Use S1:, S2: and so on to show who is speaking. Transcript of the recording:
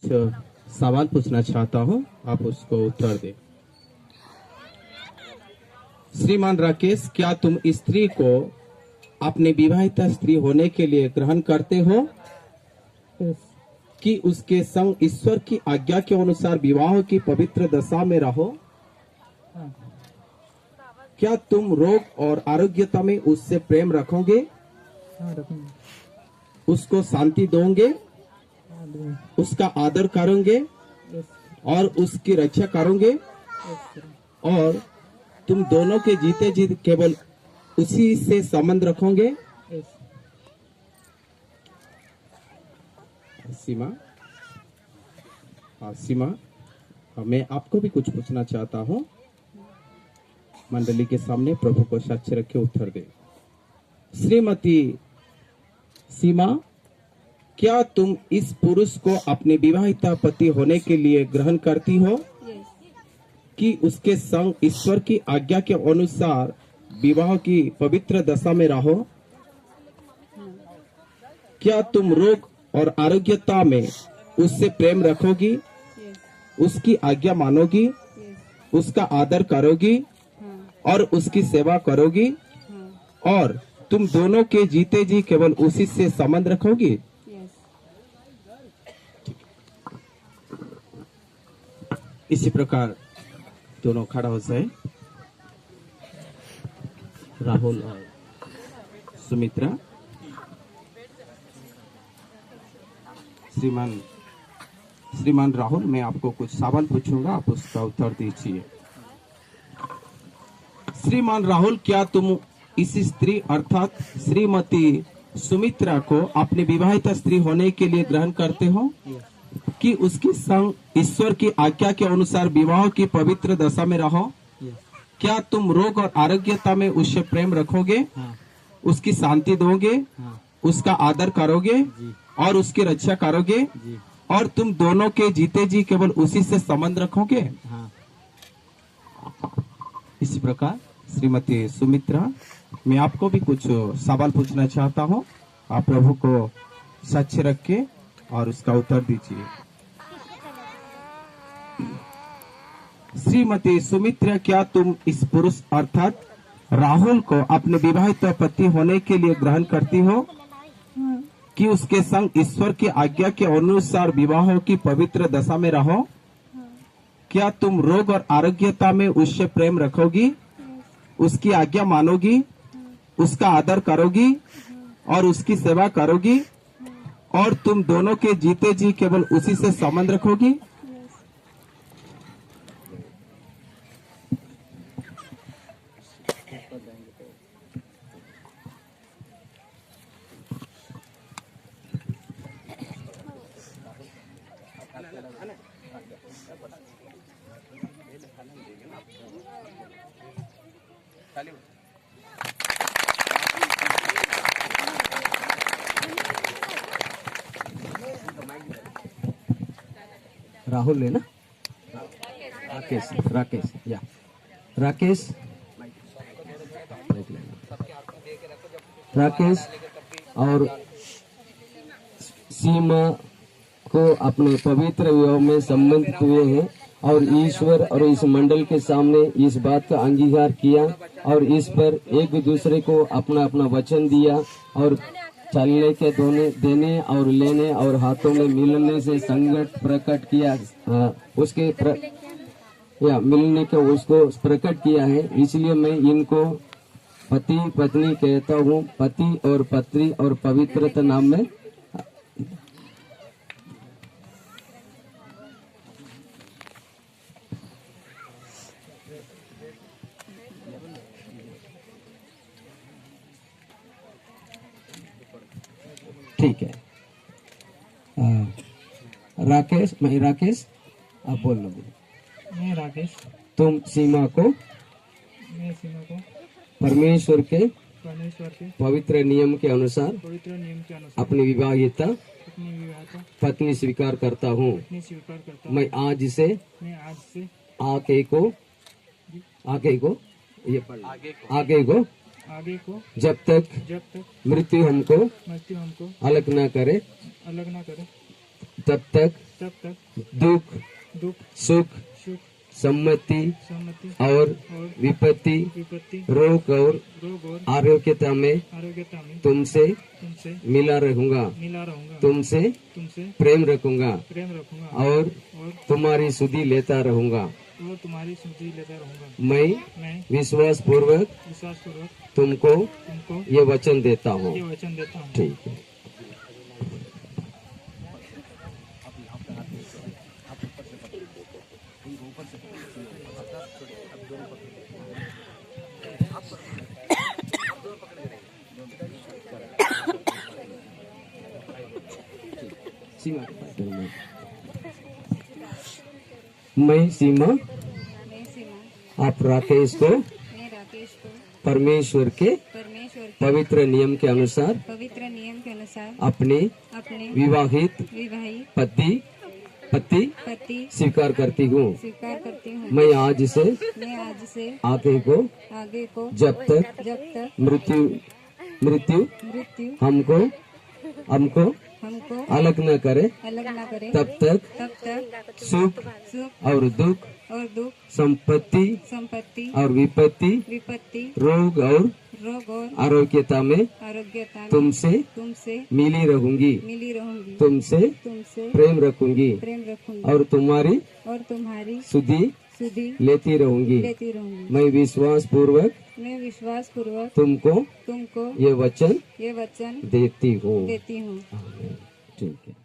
S1: सवाल पूछना चाहता हूँ, आप उसको उत्तर दें। श्रीमान राकेश, क्या तुम स्त्री को अपने विवाहिता स्त्री होने के लिए ग्रहण करते हो कि उसके संग ईश्वर की आज्ञा के अनुसार विवाह की पवित्र दशा में रहो? क्या तुम रोग और आरोग्यता में उससे प्रेम रखोगे? उसको शांति दोगे? उसका आदर करोगे और उसकी रक्षा करोगे? और तुम दोनों के जीते जी केवल उसी से संबंध रखोगे? सीमा, सीमा, मैं आपको भी कुछ पूछना चाहता हूँ। मंडली के सामने प्रभु को साक्षी रख के उत्तर दे। श्रीमती सीमा, क्या तुम इस पुरुष को अपने विवाहिता पति होने के लिए ग्रहण करती हो कि उसके संग ईश्वर की आज्ञा के अनुसार विवाह की पवित्र दशा में रहो? क्या तुम रोग और आरोग्यता में उससे प्रेम रखोगी? उसकी आज्ञा मानोगी? उसका आदर करोगी और उसकी सेवा करोगी? और तुम दोनों के जीते जी केवल उसी से संबंध रखोगी? इसी प्रकार दोनों खड़ा हो जाए। राहुल और सुमित्रा। श्रीमान राहुल, मैं आपको कुछ सवाल पूछूंगा, आप उसका उत्तर दीजिए। श्रीमान राहुल, क्या तुम इस स्त्री अर्थात श्रीमती सुमित्रा को अपनी विवाहिता स्त्री होने के लिए ग्रहण करते हो कि उसके संग ईश्वर की आज्ञा के अनुसार विवाह की पवित्र दशा में रहो? क्या तुम रोग और आरोग्यता में उससे प्रेम रखोगे? उसकी शांति दोगे? उसका आदर करोगे और उसकी रक्षा करोगे? और तुम दोनों के जीते जी केवल उसी से संबंध रखोगे? इसी प्रकार श्रीमती सुमित्रा, मैं आपको भी कुछ सवाल पूछना चाहता हूँ, आप प्रभु को साक्षी रख के और उसका उत्तर दीजिए। श्रीमती सुमित्रा, क्या तुम इस पुरुष अर्थात राहुल को अपने विवाहित पति होने के लिए ग्रहण करती हो कि उसके संग ईश्वर की आज्ञा के अनुसार विवाह की पवित्र दशा में रहो? क्या तुम रोग और आरोग्यता में उससे प्रेम रखोगी? उसकी आज्ञा मानोगी? उसका आदर करोगी और उसकी सेवा करोगी? और तुम दोनों के जीते जी केवल उसी से संबंध रखोगी? राहुल है ना? राकेश या राकेश और सीमा को अपने पवित्र विवाह में सम्मिलित हुए हैं और ईश्वर और इस मंडल के सामने इस बात का अंगीकार किया और इस पर एक दूसरे को अपना अपना वचन दिया और चलने के देने और लेने और हाथों में मिलने से संकट प्रकट किया, मिलने के उसको प्रकट किया है। इसलिए मैं इनको पति पत्नी कहता हूँ, पति और पत्नी और पवित्रता नाम में। ठीक है। राकेश, आप बोल लो।
S2: मैं राकेश,
S1: तुम सीमा को परमेश्वर के पवित्र नियम के अनुसार अपनी विवाहिता पत्नी स्वीकार करता हूँ। मैं आज से आगे को जब तक मृत्यु हमको अलग ना करे तब तक
S2: दुख, सुख, सम्मति और विपत्ति, रोग और आरोग्यता में तुमसे मिला रहूंगा, तुमसे प्रेम रखूंगा और तुम्हारी सुधि लेता रहूंगा। मैं विश्वास पूर्वक तुमको ये वचन देता हूँ। ठीक है। मैं सीमा आप राकेश को परमेश्वर के पवित्र नियम के अनुसार अपने विवाहित पति स्वीकार करती हूँ। मैं आज से आगे को जब तक मृत्यु हमको अलग न करे तब तक सुख और दुख, संपत्ति और विपत्ति, रोग और आरोग्यता में तुमसे मिली रहूंगी, तुमसे प्रेम रखूंगी और तुम्हारी सुधि लेती रहूंगी। मैं विश्वास पूर्वक तुमको ये वचन देती हूँ। ठीक है।